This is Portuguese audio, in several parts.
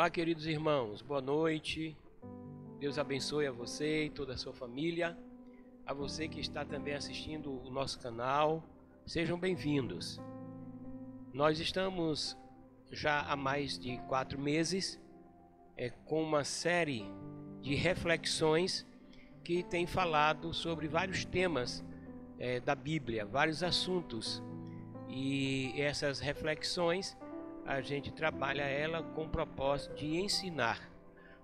Olá, queridos irmãos, boa noite. Deus abençoe a você e toda a sua família. A você que está também assistindo o nosso canal, sejam bem-vindos. Nós estamos já há mais de 4 meses com uma série de reflexões que tem falado sobre vários temas da Bíblia, vários assuntos. E essas reflexões a gente trabalha ela com o propósito de ensinar.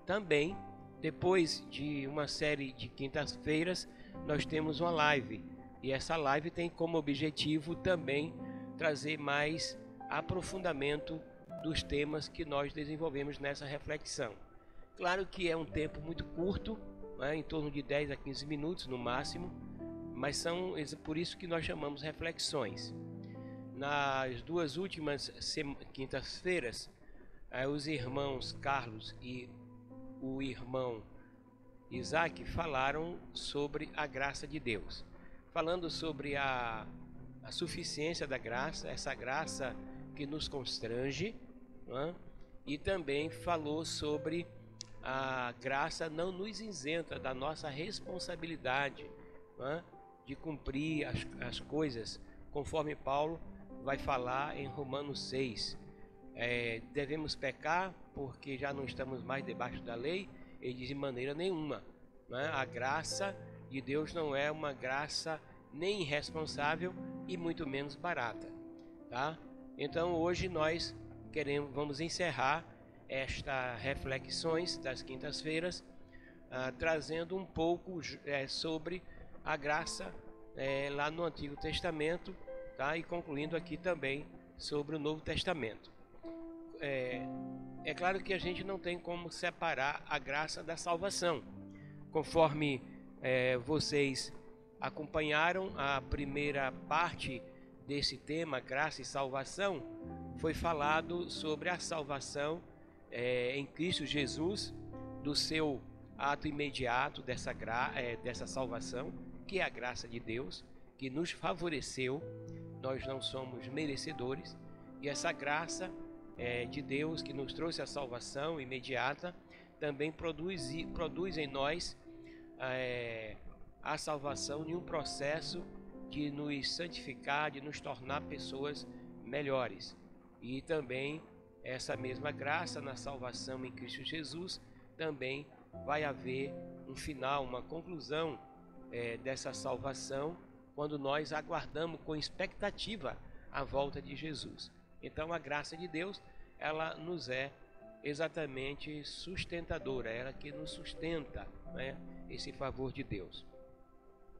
Também, depois de uma série de quintas-feiras, nós temos uma live. E essa live tem como objetivo também trazer mais aprofundamento dos temas que nós desenvolvemos nessa reflexão. Claro que é um tempo muito curto, em torno de 10 a 15 minutos no máximo, mas são por isso que nós chamamos reflexões. Nas duas últimas quintas-feiras, os irmãos Carlos e o irmão Isaac falaram sobre a graça de Deus, falando sobre a suficiência da graça, essa graça que nos constrange, e também falou sobre a graça não nos isenta da nossa responsabilidade de cumprir as coisas, conforme Paulo vai falar em Romanos 6. Devemos pecar porque já não estamos mais debaixo da lei? Ele diz de maneira nenhuma. A graça de Deus não é uma graça nem irresponsável e muito menos barata. Tá? Então hoje nós vamos encerrar estas reflexões das quintas-feiras, trazendo um pouco sobre a graça lá no Antigo Testamento, tá? E concluindo aqui também sobre o Novo Testamento. É claro que a gente não tem como separar a graça da salvação. Conforme vocês acompanharam a primeira parte desse tema, graça e salvação, foi falado sobre a salvação em Cristo Jesus, do seu ato imediato dessa salvação, que é a graça de Deus, que nos favoreceu. Nós não somos merecedores, e essa graça de Deus que nos trouxe a salvação imediata também produz em nós a salvação em um processo de nos santificar, de nos tornar pessoas melhores. E também essa mesma graça na salvação em Cristo Jesus também vai haver um final, uma conclusão dessa salvação, quando nós aguardamos com expectativa a volta de Jesus. Então a graça de Deus, ela nos é exatamente sustentadora, ela que nos sustenta, esse favor de Deus.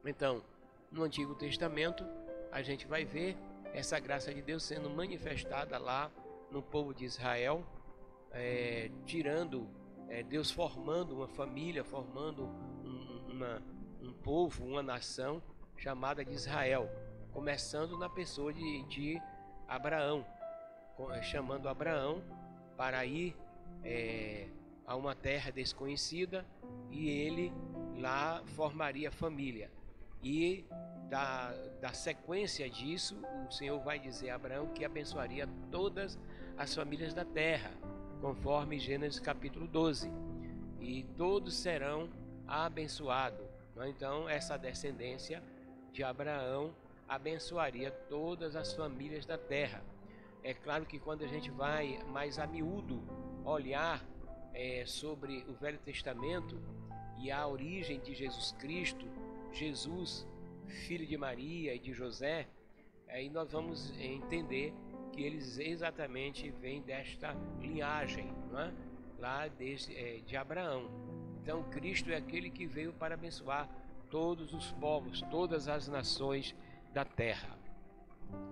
Então, no Antigo Testamento, a gente vai ver essa graça de Deus sendo manifestada lá no povo de Israel, Deus formando uma família, formando um povo, uma nação chamada de Israel, começando na pessoa de Abraão, chamando Abraão para ir a uma terra desconhecida, e ele lá formaria família. E da sequência disso, o Senhor vai dizer a Abraão que abençoaria todas as famílias da terra, conforme Gênesis capítulo 12, e todos serão abençoados. Então essa descendência de Abraão abençoaria todas as famílias da terra. É claro que quando a gente vai mais a miúdo olhar sobre o Velho Testamento e a origem de Jesus Cristo, Jesus, filho de Maria e de José, aí nós vamos entender que eles exatamente vêm desta linhagem, lá de Abraão. Então Cristo é aquele que veio para abençoar todos os povos, todas as nações da terra.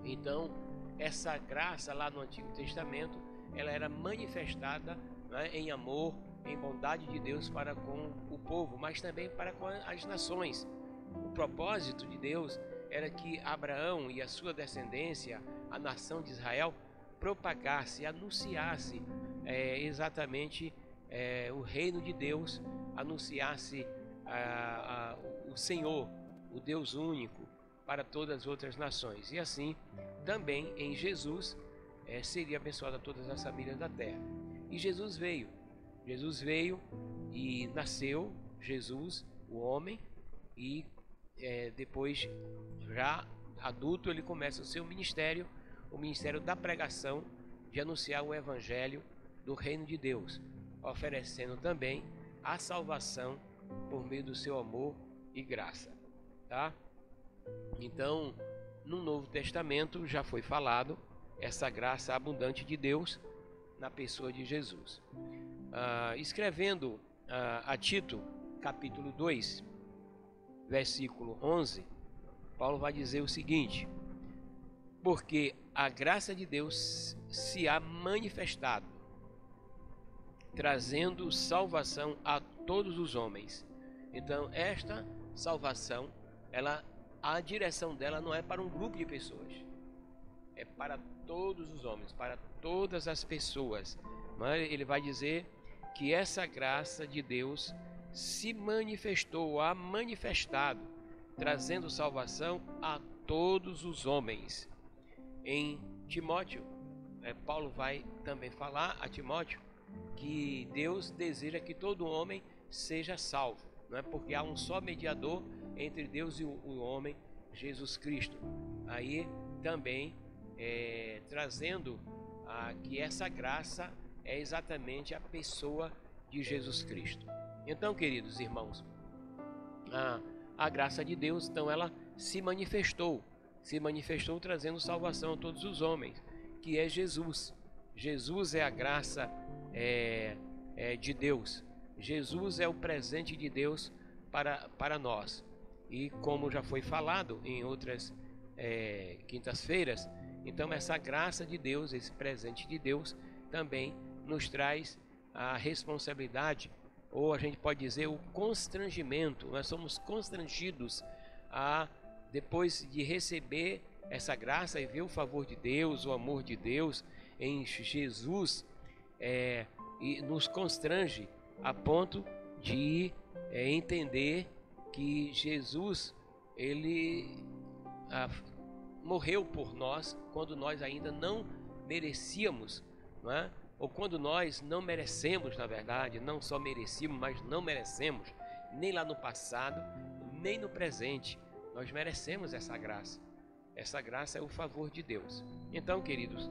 Então essa graça lá no Antigo Testamento, ela era manifestada em amor, em bondade de Deus para com o povo, mas também para com as nações. O propósito de Deus era que Abraão e a sua descendência, a nação de Israel, propagasse, anunciasse exatamente o reino de Deus, anunciasse o Senhor, o Deus único, para todas as outras nações. E assim, também em Jesus, seria abençoada todas as famílias da terra. E Jesus veio Jesus veio e nasceu, Jesus, o homem, e depois, já adulto, ele começa o seu ministério, o ministério da pregação, de anunciar o evangelho do reino de Deus, oferecendo também a salvação por meio do seu amor e graça, tá? Então, no Novo Testamento já foi falado essa graça abundante de Deus na pessoa de Jesus. Escrevendo a Tito, capítulo 2, versículo 11, Paulo vai dizer o seguinte: porque a graça de Deus se há manifestado, trazendo salvação a todos os homens. Então, esta salvação, a direção dela não é para um grupo de pessoas, é para todos os homens, para todas as pessoas. Mas ele vai dizer que essa graça de Deus se manifestou, há manifestado, trazendo salvação a todos os homens. Em Timóteo, Paulo vai também falar a Timóteo que Deus deseja que todo homem seja salvo, não é? Porque há um só mediador entre Deus e o homem, Jesus Cristo. Aí também trazendo que essa graça é exatamente a pessoa de Jesus Cristo. Então, queridos irmãos, a graça de Deus, então, ela se manifestou trazendo salvação a todos os homens, que é Jesus. Jesus é a graça de Deus. Jesus é o presente de Deus para nós. E como já foi falado em outras quintas-feiras, então essa graça de Deus, esse presente de Deus, também nos traz a responsabilidade, ou a gente pode dizer o constrangimento. Nós somos constrangidos depois de receber essa graça e ver o favor de Deus, o amor de Deus em Jesus, e nos constrange a ponto de entender que Jesus, ele morreu por nós quando nós ainda não merecíamos, não é? Ou quando nós não merecemos, na verdade, não só merecíamos, mas não merecemos, nem lá no passado, nem no presente. Nós merecemos essa graça. Essa graça é o favor de Deus. Então, queridos,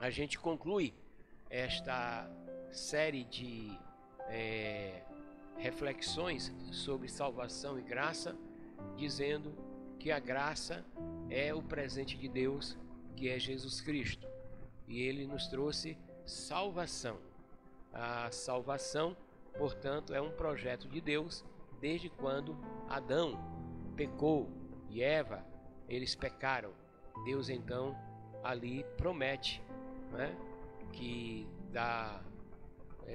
a gente conclui esta série de reflexões sobre salvação e graça, dizendo que a graça é o presente de Deus, que é Jesus Cristo. E ele nos trouxe salvação. A salvação, portanto, é um projeto de Deus desde quando Adão pecou e Eva, eles pecaram. Deus então ali promete, né, que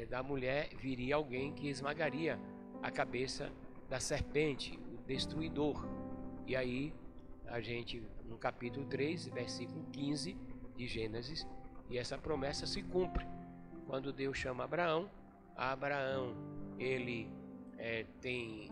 da mulher viria alguém que esmagaria a cabeça da serpente, o destruidor. E aí a gente, no capítulo 3, versículo 15 de Gênesis, e essa promessa se cumpre quando Deus chama Abraão. Ele tem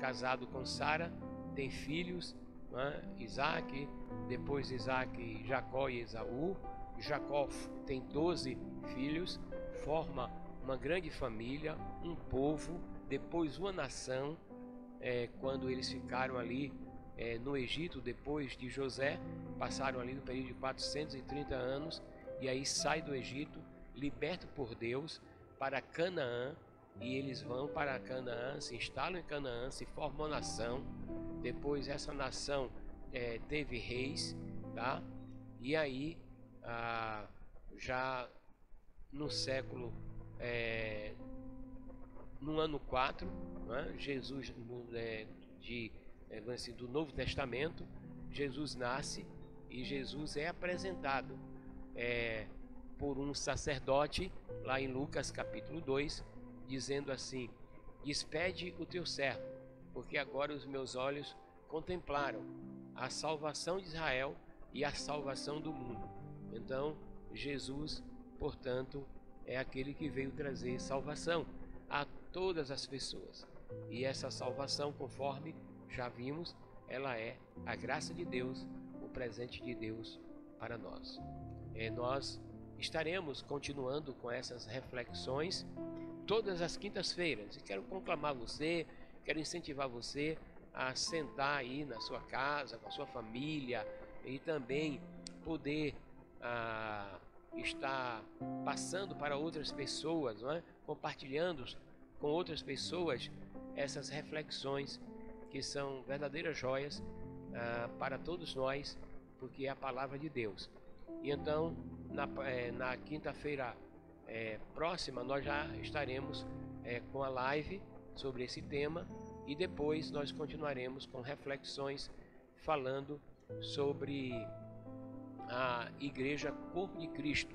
casado com Sara, tem filhos, né? Isaac, depois Isaac, Jacó e Esaú. Jacó tem 12 filhos, forma uma grande família, um povo, depois uma nação. Quando eles ficaram ali no Egito, depois de José, passaram ali no período de 430 anos, e aí sai do Egito, liberto por Deus, para Canaã, e eles vão para Canaã, se instalam em Canaã, se formam uma nação. Depois essa nação teve reis, tá? E aí já no século no ano 4, né, Jesus do Novo Testamento, Jesus nasce, e Jesus é apresentado por um sacerdote lá em Lucas capítulo 2, dizendo assim: despede o teu servo, porque agora os meus olhos contemplaram a salvação de Israel e a salvação do mundo. Então Jesus, portanto, é aquele que veio trazer salvação a todas as pessoas. E essa salvação, conforme já vimos, ela é a graça de Deus, o presente de Deus para nós. Nós estaremos continuando com essas reflexões todas as quintas-feiras. E quero conclamar você, quero incentivar você a sentar aí na sua casa, com a sua família e também poder estar passando para outras pessoas, não é? Compartilhando com outras pessoas essas reflexões que são verdadeiras joias para todos nós, porque é a palavra de Deus. E então, na quinta-feira próxima, nós já estaremos com a live sobre esse tema, e depois nós continuaremos com reflexões falando sobre a Igreja Corpo de Cristo,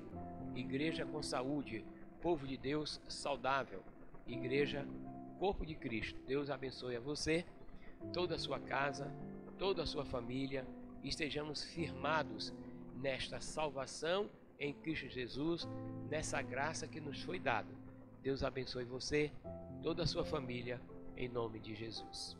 Igreja com saúde, povo de Deus saudável, Igreja Corpo de Cristo. Deus abençoe a você, toda a sua casa, toda a sua família, e estejamos firmados nesta salvação em Cristo Jesus, nessa graça que nos foi dada. Deus abençoe você, toda a sua família, em nome de Jesus.